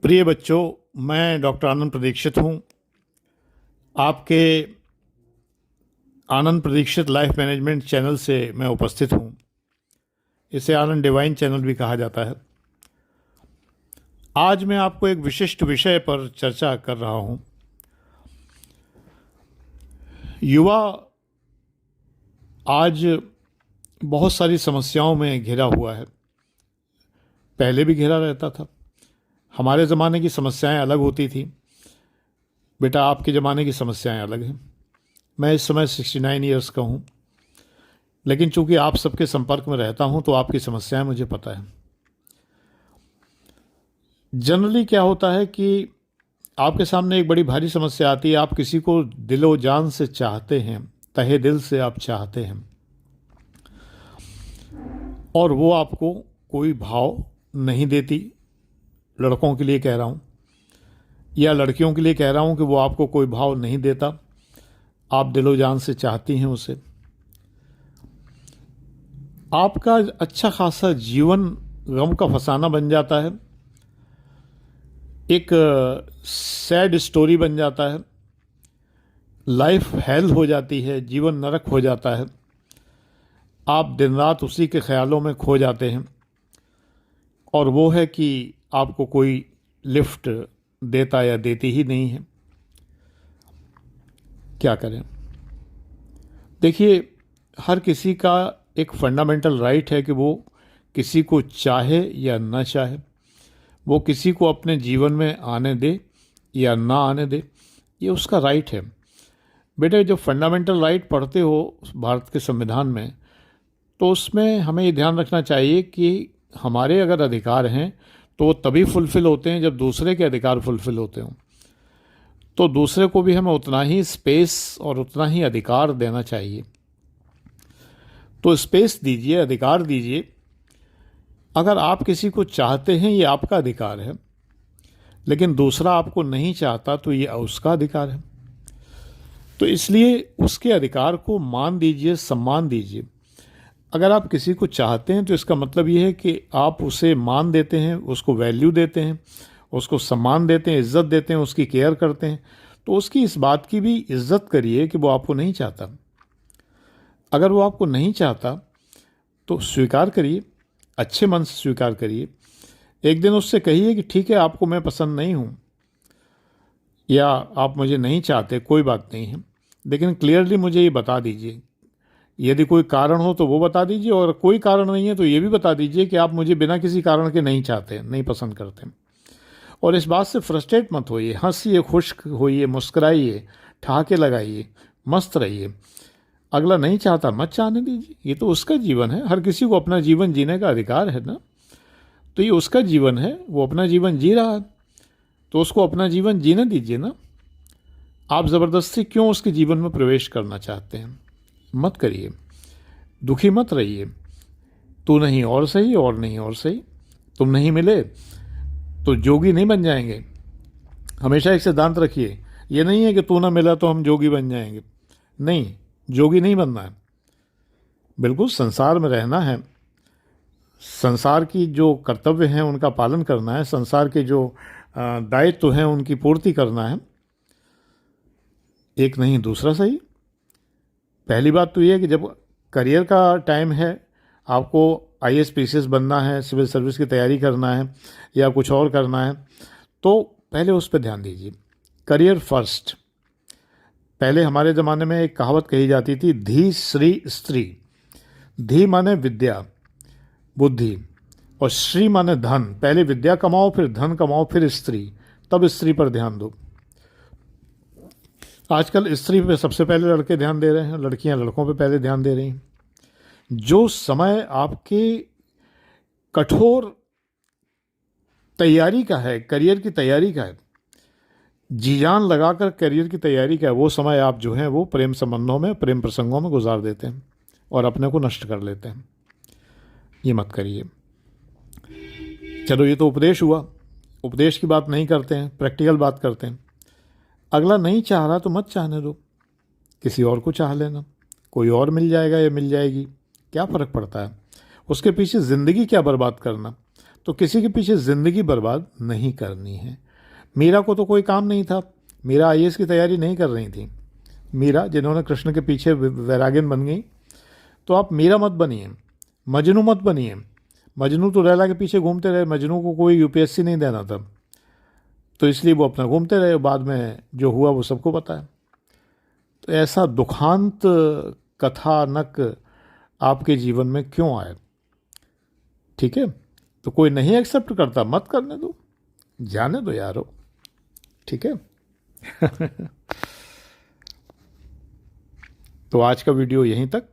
प्रिय बच्चों, मैं डॉक्टर आनंद प्रदीक्षित हूँ। आपके आनंद प्रदीक्षित लाइफ मैनेजमेंट चैनल से मैं उपस्थित हूँ। इसे आनंद डिवाइन चैनल भी कहा जाता है। आज मैं आपको एक विशिष्ट विषय पर चर्चा कर रहा हूँ। युवा आज बहुत सारी समस्याओं में घिरा हुआ है। पहले भी घिरा रहता था। हमारे ज़माने की समस्याएं अलग होती थी। बेटा, आपके ज़माने की समस्याएं अलग हैं। मैं इस समय 69 ईयर्स का हूँ, लेकिन चूंकि आप सबके संपर्क में रहता हूँ तो आपकी समस्याएं मुझे पता है। जनरली क्या होता है कि आपके सामने एक बड़ी भारी समस्या आती है। आप किसी को दिलो जान से चाहते हैं, तहे दिल से आप चाहते हैं, और वो आपको कोई भाव नहीं देती। लड़कों के लिए कह रहा हूँ या लड़कियों के लिए कह रहा हूँ कि वो आपको कोई भाव नहीं देता। आप दिलो जान से चाहती हैं उसे। आपका अच्छा खासा जीवन गम का फसाना बन जाता है। एक सैड स्टोरी बन जाता है। लाइफ हेल हो जाती है, जीवन नरक हो जाता है। आप दिन रात उसी के ख्यालों में खो जाते हैं, और वो है कि आपको कोई लिफ्ट देता या देती ही नहीं है। क्या करें? देखिए, हर किसी का एक फंडामेंटल राइट है कि वो किसी को चाहे या ना चाहे, वो किसी को अपने जीवन में आने दे या ना आने दे, ये उसका राइट है। बेटे, जब फंडामेंटल राइट पढ़ते हो भारत के संविधान में, तो उसमें हमें ये ध्यान रखना चाहिए कि हमारे अगर अधिकार हैं तो वो तभी फुलफ़िल होते हैं जब दूसरे के अधिकार फुलफ़िल होते हों। तो दूसरे को भी हमें उतना ही स्पेस और उतना ही अधिकार देना चाहिए। तो स्पेस दीजिए, अधिकार दीजिए। अगर आप किसी को चाहते हैं, ये आपका अधिकार है, लेकिन दूसरा आपको नहीं चाहता तो ये उसका अधिकार है। तो इसलिए उसके अधिकार को मान दीजिए, सम्मान दीजिए। अगर आप किसी को चाहते हैं तो इसका मतलब ये है कि आप उसे मान देते हैं, उसको वैल्यू देते हैं, उसको सम्मान देते हैं, इज्जत देते हैं, उसकी केयर करते हैं। तो उसकी इस बात की भी इज्जत करिए कि वो आपको नहीं चाहता। अगर वो आपको नहीं चाहता तो स्वीकार करिए, अच्छे मन से स्वीकार करिए। एक दिन उससे कहिए कि ठीक है, आपको मैं पसंद नहीं हूँ या आप मुझे नहीं चाहते, कोई बात नहीं है, लेकिन क्लियरली मुझे ये बता दीजिए। यदि कोई कारण हो तो वो बता दीजिए, और कोई कारण नहीं है तो ये भी बता दीजिए कि आप मुझे बिना किसी कारण के नहीं चाहते, नहीं पसंद करते। और इस बात से फ्रस्ट्रेट मत होइए, हंसिए, खुश होइए, मुस्कुराइए, ठहाके लगाइए, मस्त रहिए। अगला नहीं चाहता, मत चाहने दीजिए। ये तो उसका जीवन है। हर किसी को अपना जीवन जीने का अधिकार है ना। तो ये उसका जीवन है, वो अपना जीवन जी रहा है, तो उसको अपना जीवन जीने दीजिए ना। आप ज़बरदस्ती क्यों उसके जीवन में प्रवेश करना चाहते हैं? मत करिए। दुखी मत रहिए। तू नहीं और सही, और नहीं और सही। तुम नहीं मिले तो जोगी नहीं बन जाएंगे। हमेशा एक सिद्धांत रखिए, ये नहीं है कि तू ना मिला तो हम जोगी बन जाएंगे। नहीं, जोगी नहीं बनना है। बिल्कुल संसार में रहना है। संसार की जो कर्तव्य हैं उनका पालन करना है। संसार के जो दायित्व हैं उनकी पूर्ति करना है। एक नहीं दूसरा सही। पहली बात तो ये है कि जब करियर का टाइम है, आपको आईएएस पीसीएस बनना है, सिविल सर्विस की तैयारी करना है या कुछ और करना है, तो पहले उस पर ध्यान दीजिए। Career first. पहले हमारे ज़माने में एक कहावत कही जाती थी, धी श्री स्त्री। धी माने विद्या, बुद्धि, और श्री माने धन। पहले विद्या कमाओ, फिर धन कमाओ, फिर स्त्री, तब स्त्री पर ध्यान दो। आजकल स्त्री पे सबसे पहले लड़के ध्यान दे रहे हैं, लड़कियां लड़कों पे पहले ध्यान दे रही हैं। जो समय आपके कठोर तैयारी का है, करियर की तैयारी का है, जी जान लगाकर करियर की तैयारी का है, वो समय आप जो है वो प्रेम संबंधों में, प्रेम प्रसंगों में गुजार देते हैं और अपने को नष्ट कर लेते हैं। ये मत करिए। चलो, ये तो उपदेश हुआ। उपदेश की बात नहीं करते हैं, प्रैक्टिकल बात करते हैं। अगला नहीं चाह रहा तो मत चाहने दो, किसी और को चाह लेना। कोई और मिल जाएगा या मिल जाएगी, क्या फ़र्क पड़ता है? उसके पीछे ज़िंदगी क्या बर्बाद करना। तो किसी के पीछे ज़िंदगी बर्बाद नहीं करनी है। मीरा को तो कोई काम नहीं था, मीरा आईएएस की तैयारी नहीं कर रही थी। मीरा जिन्होंने कृष्ण के पीछे वैरागिन बन गई, तो आप मीरा मत बनिए, मजनू मत बनिए। मजनू तो लैला के पीछे घूमते रहे, मजनू को कोई यूपीएससी नहीं देना था, तो इसलिए वो अपना घूमते रहे, बाद में जो हुआ वो सबको पता है। तो ऐसा दुखांत कथानक आपके जीवन में क्यों आए? ठीक है, तो कोई नहीं एक्सेप्ट करता, मत करने दो, जाने दो यारो। ठीक है। तो आज का वीडियो यहीं तक।